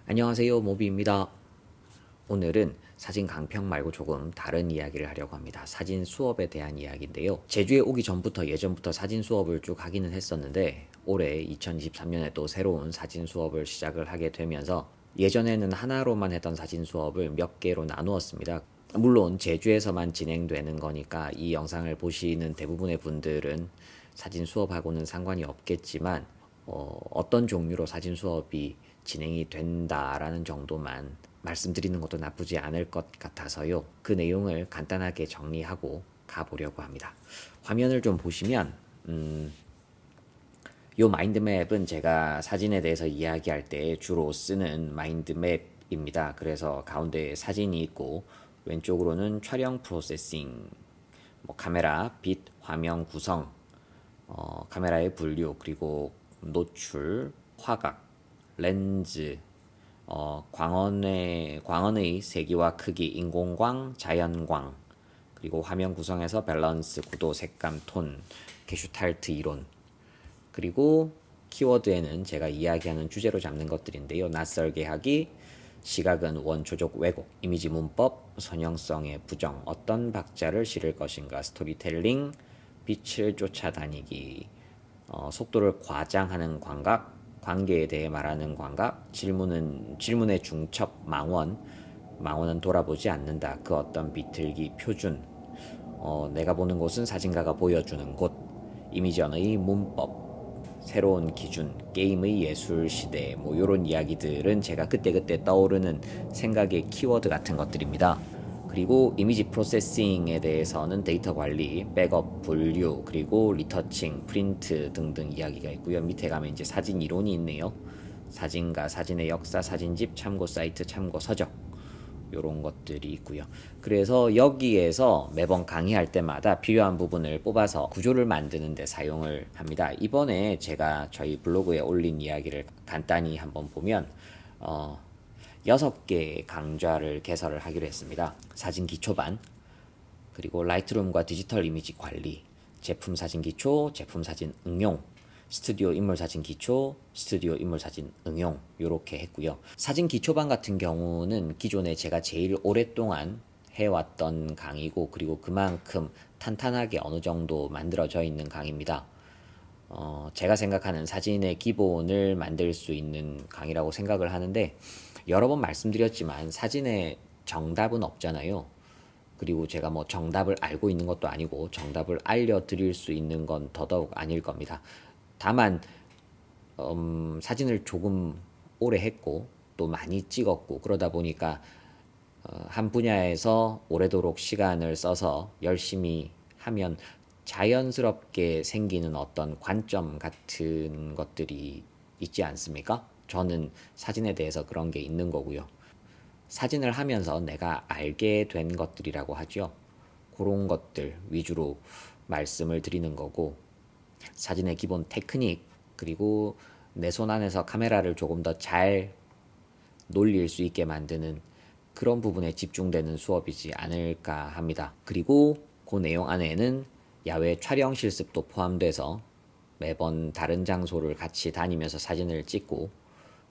안녕하세요, 모비입니다. 오늘은 사진 강평 말고 조금 다른 이야기를 하려고 합니다. 사진 수업에 대한 이야기인데요. 제주에 오기 전부터 예전부터 사진 수업을 쭉 하기는 했었는데 올해 2023년에 또 새로운 사진 수업을 시작을 하게 되면서 예전에는 하나로만 했던 사진 수업을 몇 개로 나누었습니다. 물론 제주에서만 진행되는 거니까 이 영상을 보시는 대부분의 분들은 사진 수업하고는 상관이 없겠지만 어떤 종류로 사진 수업이 진행이 된다라는 정도만 말씀드리는 것도 나쁘지 않을 것 같아서요. 그 내용을 간단하게 정리하고 가보려고 합니다. 화면을 좀 보시면 요 마인드맵은 제가 사진에 대해서 이야기할 때 주로 쓰는 마인드맵입니다. 그래서 가운데 사진이 있고 왼쪽으로는 촬영 프로세싱, 카메라, 빛, 화면 구성, 카메라의 분류, 그리고 노출, 화각, 렌즈, 광원의 세기와 크기, 인공광, 자연광, 그리고 화면 구성에서 밸런스, 구도, 색감, 톤, 게슈탈트 이론, 그리고 키워드에는 제가 이야기하는 주제로 잡는 것들인데요. 낯설게 하기, 시각은 원초적 왜곡, 이미지 문법, 선형성의 부정, 어떤 박자를 실을 것인가, 스토리텔링, 빛을 쫓아다니기, 속도를 과장하는 광각, 관계에 대해 말하는 광각, 질문의 중첩, 망원은 돌아보지 않는다. 그 어떤 비틀기, 표준, 내가 보는 곳은 사진가가 보여주는 곳, 이미지 언어의 문법, 새로운 기준, 게임의 예술 시대, 이런 이야기들은 제가 그때그때 떠오르는 생각의 키워드 같은 것들입니다. 그리고 이미지 프로세싱에 대해서는 데이터 관리, 백업, 분류, 그리고 리터칭, 프린트 등등 이야기가 있고요. 밑에 가면 이제 사진 이론이 있네요. 사진가, 사진의 역사, 사진집, 참고 사이트, 참고 서적, 요런 것들이 있고요. 그래서 여기에서 매번 강의할 때마다 필요한 부분을 뽑아서 구조를 만드는 데 사용을 합니다. 이번에 제가 저희 블로그에 올린 이야기를 간단히 한번 보면 6개 강좌를 개설을 하기로 했습니다. 사진 기초반, 그리고 라이트룸과 디지털 이미지 관리, 제품 사진 기초, 제품 사진 응용, 스튜디오 인물 사진 기초, 스튜디오 인물 사진 응용, 요렇게 했고요. 사진 기초반 같은 경우는 기존에 제가 제일 오랫동안 해왔던 강의고, 그리고 그만큼 탄탄하게 어느 정도 만들어져 있는 강의입니다. 제가 생각하는 사진의 기본을 만들 수 있는 강의라고 생각을 하는데, 여러 번 말씀드렸지만 사진에 정답은 없잖아요. 그리고 제가 정답을 알고 있는 것도 아니고 정답을 알려드릴 수 있는 건 더더욱 아닐 겁니다. 다만 사진을 조금 오래 했고 또 많이 찍었고 그러다 보니까 한 분야에서 오래도록 시간을 써서 열심히 하면 자연스럽게 생기는 어떤 관점 같은 것들이 있지 않습니까? 저는 사진에 대해서 그런 게 있는 거고요. 사진을 하면서 내가 알게 된 것들이라고 하죠. 그런 것들 위주로 말씀을 드리는 거고, 사진의 기본 테크닉, 그리고 내 손 안에서 카메라를 조금 더 잘 놀릴 수 있게 만드는 그런 부분에 집중되는 수업이지 않을까 합니다. 그리고 그 내용 안에는 야외 촬영 실습도 포함돼서 매번 다른 장소를 같이 다니면서 사진을 찍고,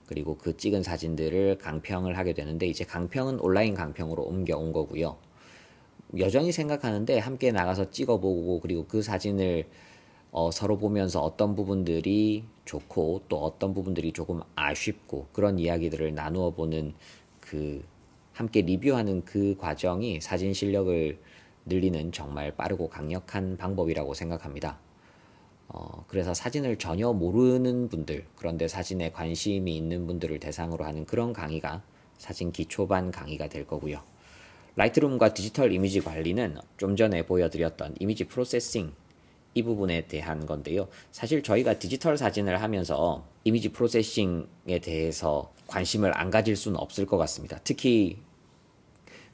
그리고 그 찍은 사진들을 강평을 하게 되는데, 이제 강평은 온라인 강평으로 옮겨온 거고요. 여전히 생각하는데 함께 나가서 찍어보고, 그리고 그 사진을 서로 보면서 어떤 부분들이 좋고 또 어떤 부분들이 조금 아쉽고 그런 이야기들을 나누어 보는, 그 함께 리뷰하는 그 과정이 사진 실력을 늘리는 정말 빠르고 강력한 방법이라고 생각합니다. 그래서 사진을 전혀 모르는 분들, 그런데 사진에 관심이 있는 분들을 대상으로 하는 그런 강의가 사진 기초반 강의가 될 거고요. 라이트룸과 디지털 이미지 관리는 좀 전에 보여드렸던 이미지 프로세싱, 이 부분에 대한 건데요. 사실 저희가 디지털 사진을 하면서 이미지 프로세싱에 대해서 관심을 안 가질 수는 없을 것 같습니다. 특히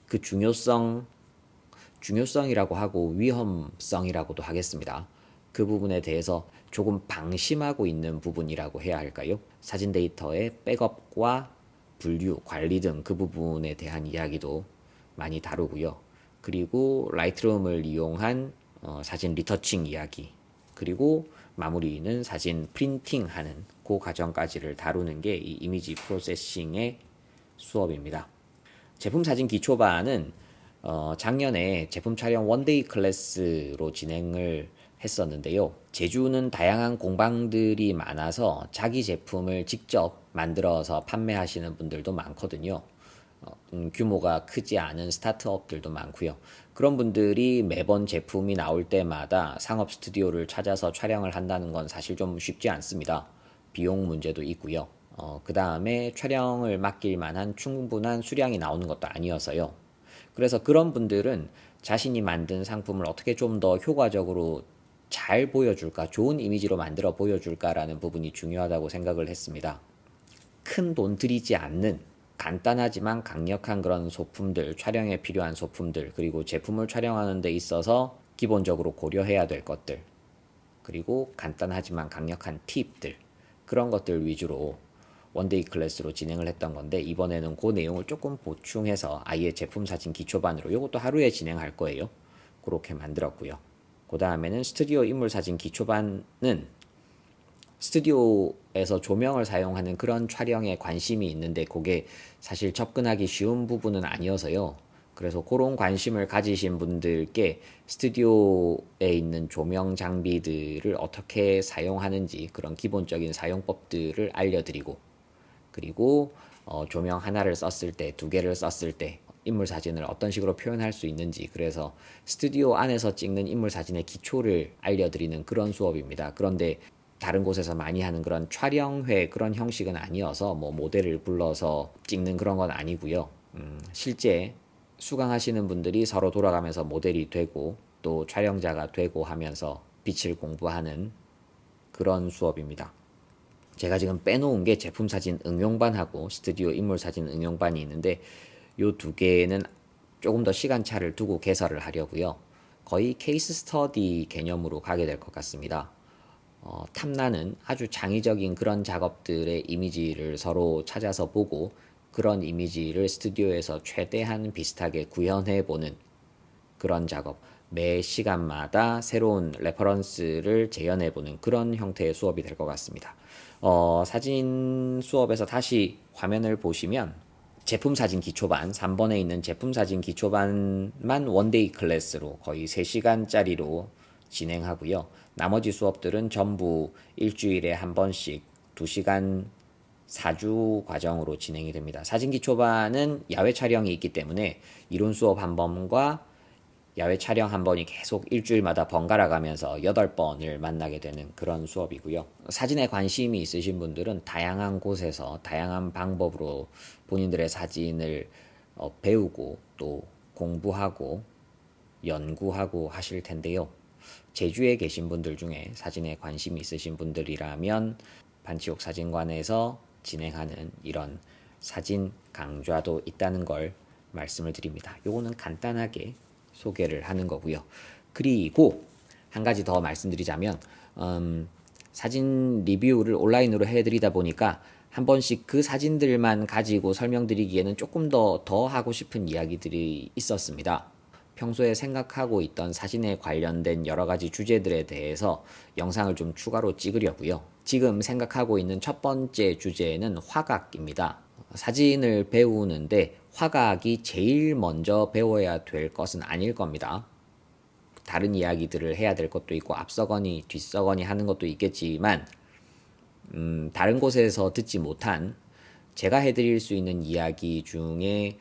그 중요성이라고 하고 위험성이라고도 하겠습니다. 그 부분에 대해서 조금 방심하고 있는 부분이라고 해야 할까요? 사진 데이터의 백업과 분류, 관리 등 그 부분에 대한 이야기도 많이 다루고요. 그리고 라이트룸을 이용한 사진 리터칭 이야기, 그리고 마무리는 사진 프린팅하는 그 과정까지를 다루는 게 이 이미지 프로세싱의 수업입니다. 제품 사진 기초반은 작년에 제품 촬영 원데이 클래스로 진행을 했었는데요. 제주는 다양한 공방들이 많아서 자기 제품을 직접 만들어서 판매하시는 분들도 많거든요. 규모가 크지 않은 스타트업들도 많고요. 그런 분들이 매번 제품이 나올 때마다 상업 스튜디오를 찾아서 촬영을 한다는 건 사실 좀 쉽지 않습니다. 비용 문제도 있고요. 그 다음에 촬영을 맡길 만한 충분한 수량이 나오는 것도 아니어서요. 그래서 그런 분들은 자신이 만든 상품을 어떻게 좀 더 효과적으로 잘 보여줄까, 좋은 이미지로 만들어 보여줄까라는 부분이 중요하다고 생각을 했습니다. 큰 돈 들이지 않는 간단하지만 강력한 그런 소품들, 촬영에 필요한 소품들, 그리고 제품을 촬영하는 데 있어서 기본적으로 고려해야 될 것들, 그리고 간단하지만 강력한 팁들, 그런 것들 위주로 원데이 클래스로 진행을 했던 건데, 이번에는 그 내용을 조금 보충해서 아예 제품 사진 기초반으로, 이것도 하루에 진행할 거예요. 그렇게 만들었고요. 그 다음에는 스튜디오 인물 사진 기초반은 스튜디오에서 조명을 사용하는 그런 촬영에 관심이 있는데 그게 사실 접근하기 쉬운 부분은 아니어서요. 그래서 그런 관심을 가지신 분들께 스튜디오에 있는 조명 장비들을 어떻게 사용하는지 그런 기본적인 사용법들을 알려드리고, 그리고 조명 하나를 썼을 때, 두 개를 썼을 때 인물 사진을 어떤 식으로 표현할 수 있는지, 그래서 스튜디오 안에서 찍는 인물 사진의 기초를 알려드리는 그런 수업입니다. 그런데 다른 곳에서 많이 하는 그런 촬영회 그런 형식은 아니어서 뭐 모델을 불러서 찍는 그런 건 아니고요. 실제 수강하시는 분들이 서로 돌아가면서 모델이 되고 또 촬영자가 되고 하면서 빛을 공부하는 그런 수업입니다. 제가 지금 빼놓은 게 제품 사진 응용반하고 스튜디오 인물 사진 응용반이 있는데, 요 두 개는 조금 더 시간차를 두고 개설을 하려고요. 거의 케이스 스터디 개념으로 가게 될 것 같습니다. 탐나는 아주 창의적인 그런 작업들의 이미지를 서로 찾아서 보고, 그런 이미지를 스튜디오에서 최대한 비슷하게 구현해보는 그런 작업, 매 시간마다 새로운 레퍼런스를 재현해보는 그런 형태의 수업이 될 것 같습니다. 사진 수업에서 다시 화면을 보시면 제품 사진 기초반, 3번에 있는 제품 사진 기초반만 원데이 클래스로 거의 3시간짜리로 진행하고요. 나머지 수업들은 전부 일주일에 한 번씩 2시간 4주 과정으로 진행이 됩니다. 사진 기초반은 야외 촬영이 있기 때문에 이론 수업 한 번과 야외 촬영 한 번이 계속 일주일마다 번갈아 가면서 8번을 만나게 되는 그런 수업이고요. 사진에 관심이 있으신 분들은 다양한 곳에서 다양한 방법으로 본인들의 사진을 배우고 또 공부하고 연구하고 하실 텐데요. 제주에 계신 분들 중에 사진에 관심이 있으신 분들이라면 반치옥 사진관에서 진행하는 이런 사진 강좌도 있다는 걸 말씀을 드립니다. 요거는 간단하게 소개를 하는 거고요. 그리고 한 가지 더 말씀드리자면, 사진 리뷰를 온라인으로 해드리다 보니까 한 번씩 그 사진들만 가지고 설명드리기에는 조금 더 하고 싶은 이야기들이 있었습니다. 평소에 생각하고 있던 사진에 관련된 여러 가지 주제들에 대해서 영상을 좀 추가로 찍으려고요. 지금 생각하고 있는 첫 번째 주제는 화각입니다. 사진을 배우는데 화각이 제일 먼저 배워야 될 것은 아닐 겁니다. 다른 이야기들을 해야 될 것도 있고 앞서거니 뒤서거니 하는 것도 있겠지만, 다른 곳에서 듣지 못한 제가 해드릴 수 있는 이야기 중에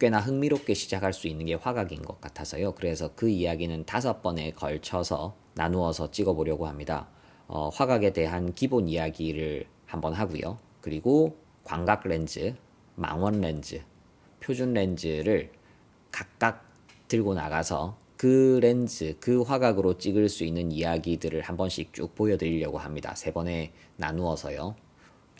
꽤나 흥미롭게 시작할 수 있는 게 화각인 것 같아서요. 그래서 그 이야기는 5번에 걸쳐서 나누어서 찍어보려고 합니다. 화각에 대한 기본 이야기를 한번 하고요. 그리고 광각 렌즈, 망원 렌즈, 표준 렌즈를 각각 들고 나가서 그 렌즈, 그 화각으로 찍을 수 있는 이야기들을 한 번씩 쭉 보여드리려고 합니다. 3번에 나누어서요.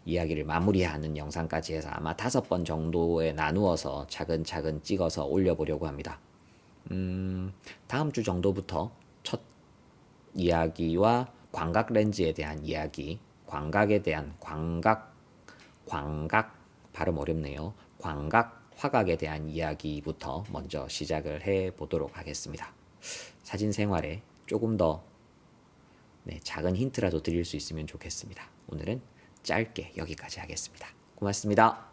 이야기를 마무리하는 영상까지 해서 아마 5번 정도에 나누어서 차근차근 찍어서 올려보려고 합니다. 다음 주 정도부터 첫 이야기와 광각 렌즈에 대한 이야기, 광각에 대한 광각 발음 어렵네요. 광각 화각에 대한 이야기부터 먼저 시작을 해 보도록 하겠습니다. 사진 생활에 조금 더 작은 힌트라도 드릴 수 있으면 좋겠습니다. 오늘은 짧게 여기까지 하겠습니다. 고맙습니다.